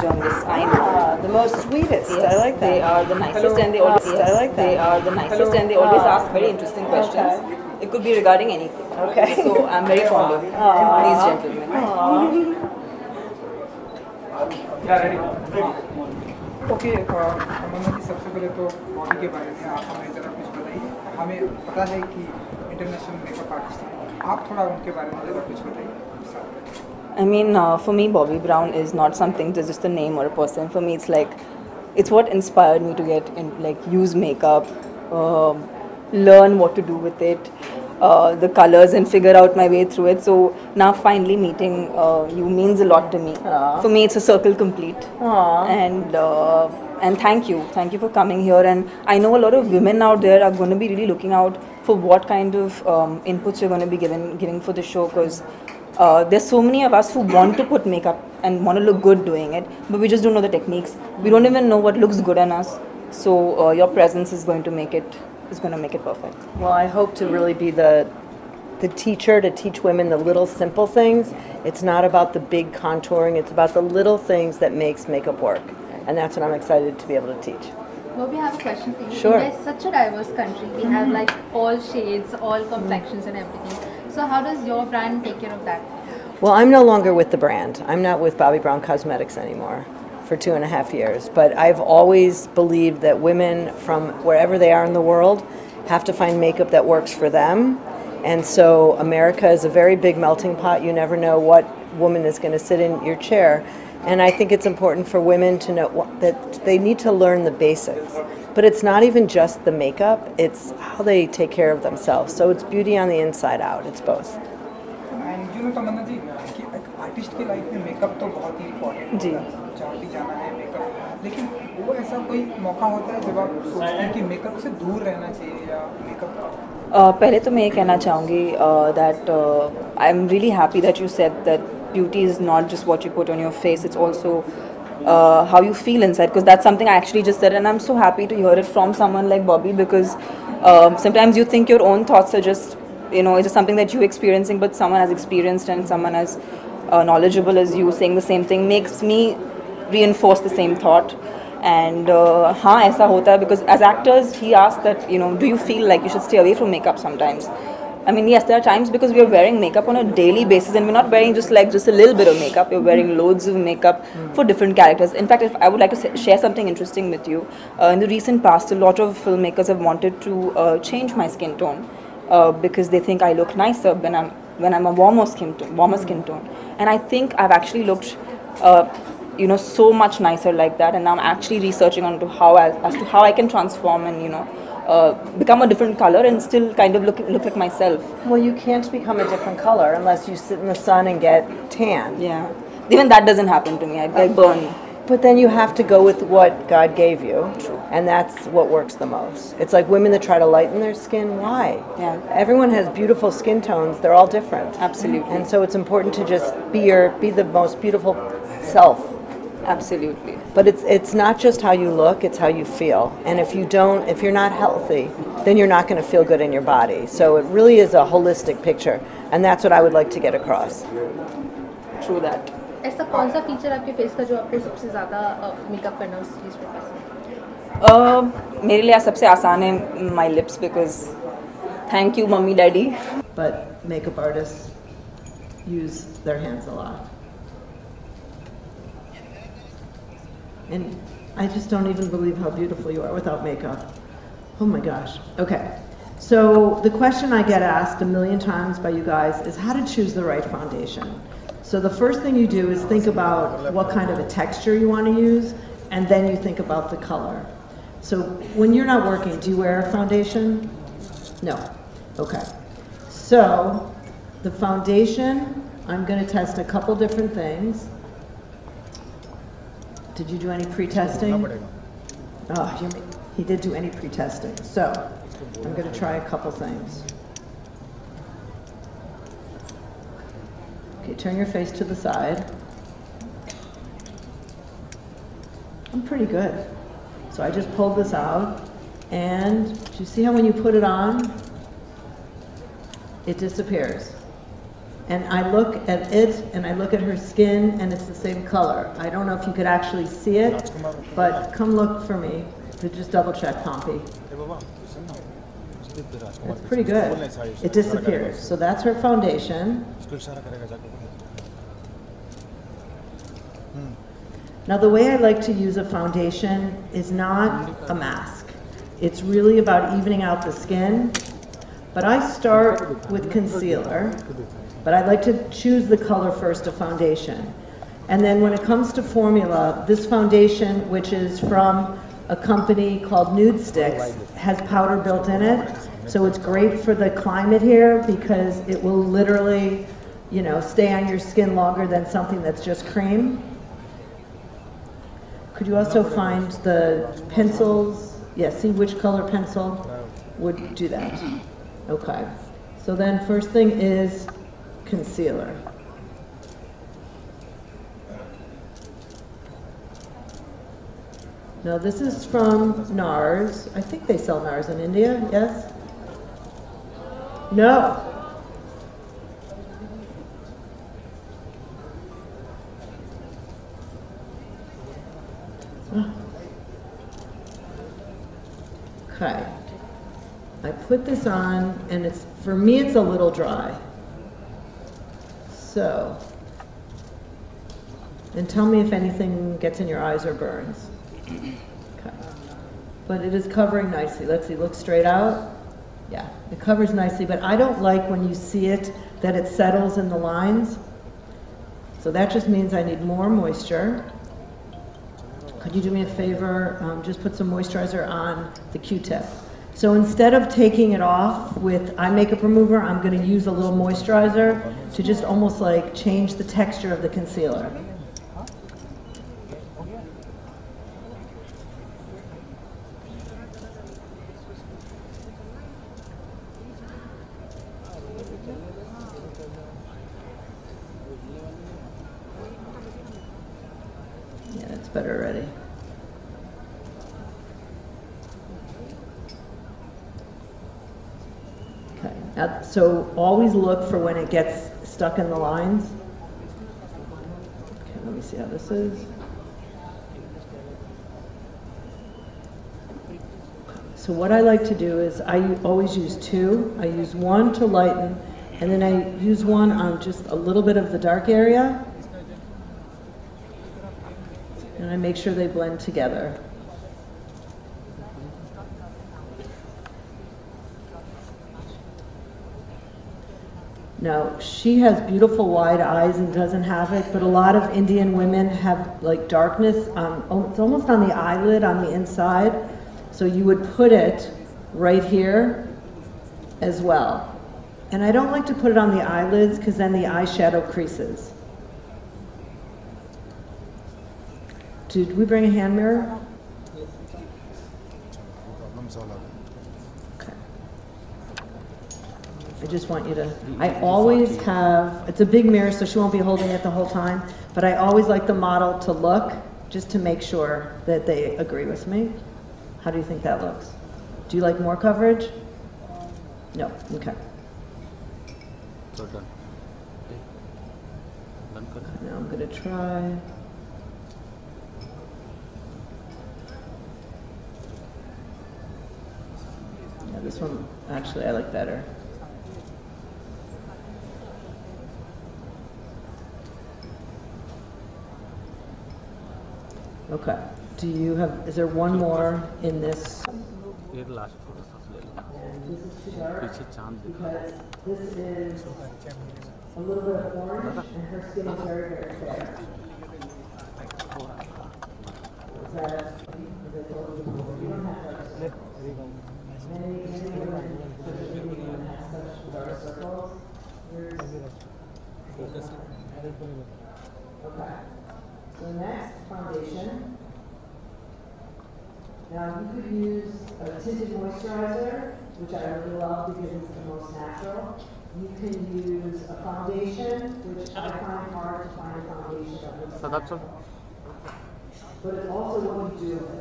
journalists I know. The most sweetest. Yes, I like that. they are the nicest, and they always I like that. They are the nicest, and they always ask very interesting questions. Okay. It could be regarding anything. Okay. So I'm very fond of these gentlemen. Okay Tamanna ji, सबसे पहले तो body के बारे में आप हमें ज़रा कुछ बताइए। हमें पता है कि इंटरनेशनल मेकअप आर्टिस्ट हैं, आप थोड़ा उनके बारे में ज़रा कुछ बताइए। I mean, for me, Bobbi Brown is not something that's just a name or a person. For me, it's like, it's what inspired me to get in, like, use makeup, learn what to do with it, the colors, and figure out my way through it. So now finally meeting you means a lot to me. For me, it's a circle complete. And thank you for coming here. And I know a lot of women out there are going to be really looking out for what kind of inputs you're going to be giving for the show, because there's so many of us who want to put makeup and want to look good doing it, but we just don't know the techniques. We don't even know what looks good on us. So your presence is going to make it perfect. Well, I hope to really be the teacher to teach women the little simple things. It's not about the big contouring, it's about the little things that makes makeup work. And that's what I'm excited to be able to teach. Bobbi, I have a question for you. Sure. India is such a diverse country. We have like all shades, all complexions and everything. So how does your brand take care of that? Well, I'm no longer with the brand. I'm not with Bobbi Brown Cosmetics anymore for 2.5 years. But I've always believed that women from wherever they are in the world have to find makeup that works for them. And so America is a very big melting pot. You never know what woman is going to sit in your chair. And I think it's important for women to know that they need to learn the basics. But it's not even just the makeup, it's how they take care of themselves. So it's beauty on the inside out, it's both. And you know Tamanna ji कि एक artist की life में makeup तो बहुत ही important है, जहाँ भी जाना है मेकअप, लेकिन वो ऐसा कोई मौका होता है जब आप सोचते हैं कि मेकअप से दूर रहना चाहिए या मेकअप पहले तो मैं ये कहना चाहूँगी that I'm really happy that you said that beauty is not just what you put on your face, it's also how you feel inside, because that's something I actually just said, and I'm so happy to hear it from someone like Bobbi, because sometimes you think your own thoughts are just, you know, it's just something that you're experiencing, but someone as experienced and someone as knowledgeable as you saying the same thing makes me reinforce the same thought. And हाँ ऐसा होता है, because as actors he asked that, you know, do you feel like you should stay away from makeup sometimes? I mean, yes, there are times because we are wearing makeup on a daily basis, and we're not wearing just a little bit of makeup. We're wearing loads of makeup for different characters. In fact, if I would like to share something interesting with you. In the recent past, a lot of filmmakers have wanted to change my skin tone because they think I look nicer when I'm a warmer skin tone. And I think I've actually looked, you know, so much nicer like that. And I'm actually researching onto as to how I can transform and, you know, become a different color and still kind of look like myself. Well, you can't become a different color unless you sit in the sun and get tan. Yeah, even that doesn't happen to me. I burn. But then you have to go with what God gave you. True. And that's what works the most. It's like women that try to lighten their skin. Why? Yeah. Everyone has beautiful skin tones. They're all different. Absolutely. And so it's important to just be the most beautiful self. Absolutely. But it's not just how you look, it's how you feel. And if you're not healthy, then you're not going to feel good in your body. So it really is a holistic picture. And that's what I would like to get across. True that. ऐसा कौन सा feature आपके face का जो आपको सबसे ज़्यादा makeup करना उस चीज़ पे पसंद है? मेरे लिए सबसे आसान है my lips, because thank you mummy daddy. But makeup artists use their hands a lot. And I just don't even believe how beautiful you are without makeup. Oh my gosh. Okay. So the question I get asked 1,000,000 times by you guys is how to choose the right foundation. So the first thing you do is think about what kind of a texture you want to use, and then you think about the color. So when you're not working, do you wear a foundation? No. Okay. So the foundation, I'm going to test a couple different things. Did you do any pre-testing? Oh, he did do any pre-testing. So I'm going to try a couple things. Okay, turn your face to the side. I'm pretty good. So I just pulled this out, and do you see how when you put it on, it disappears? And I look at it, and I look at her skin, and it's the same color. I don't know if you could actually see it, but come look for me to just double check, Pompey. It's pretty good. It disappears. So that's her foundation. Now the way I like to use a foundation is not a mask. It's really about evening out the skin. But I start with concealer, but I like to choose the color first of foundation. And then when it comes to formula, this foundation, which is from a company called Nude Sticks, has powder built in it. So it's great for the climate here because it will literally, you know, stay on your skin longer than something that's just cream. Could you also find the pencils? Yeah, see which color pencil would do that. Okay. So then first thing is concealer. Now this is from NARS. I think they sell NARS in India, yes? No. Okay. I put this on, and it's, for me, it's a little dry. So, and tell me if anything gets in your eyes or burns. Okay. But it is covering nicely. Let's see, look straight out. Yeah, it covers nicely, but I don't like when you see it that it settles in the lines. So that just means I need more moisture. Could you do me a favor? Just put some moisturizer on the Q-tip. So instead of taking it off with eye makeup remover, I'm going to use a little moisturizer to just almost like change the texture of the concealer. Yeah, that's better already. Okay, now, so always look for when it gets stuck in the lines. Okay, let me see how this is. So what I like to do is I always use two. I use one to lighten, and then I use one on just a little bit of the dark area. And I make sure they blend together. Now, she has beautiful wide eyes and doesn't have it, but a lot of Indian women have like darkness, it's almost on the eyelid on the inside. So you would put it right here as well. And I don't like to put it on the eyelids because then the eyeshadow creases. Did we bring a hand mirror? Okay. I just want you to, I always have, it's a big mirror so she won't be holding it the whole time, but I always like the model to look just to make sure that they agree with me. How do you think that looks? Do you like more coverage? No, okay. So done. Now I'm gonna try. Yeah, this one, actually, I like better. Okay. Do you have, is there one more in this? ये last photo सब ले लो This is too dark पीछे चांद दिखा because this is a little bit of orange and her skin is very, very fair. Is that, you don't have to, many women, especially women, have such dark circles. Okay. So next, foundation. Now you could use a tinted moisturizer, which I really love because it's the most natural. You can use a foundation, which I find hard to find a foundation that looks So that's all. but it's also what you do with it.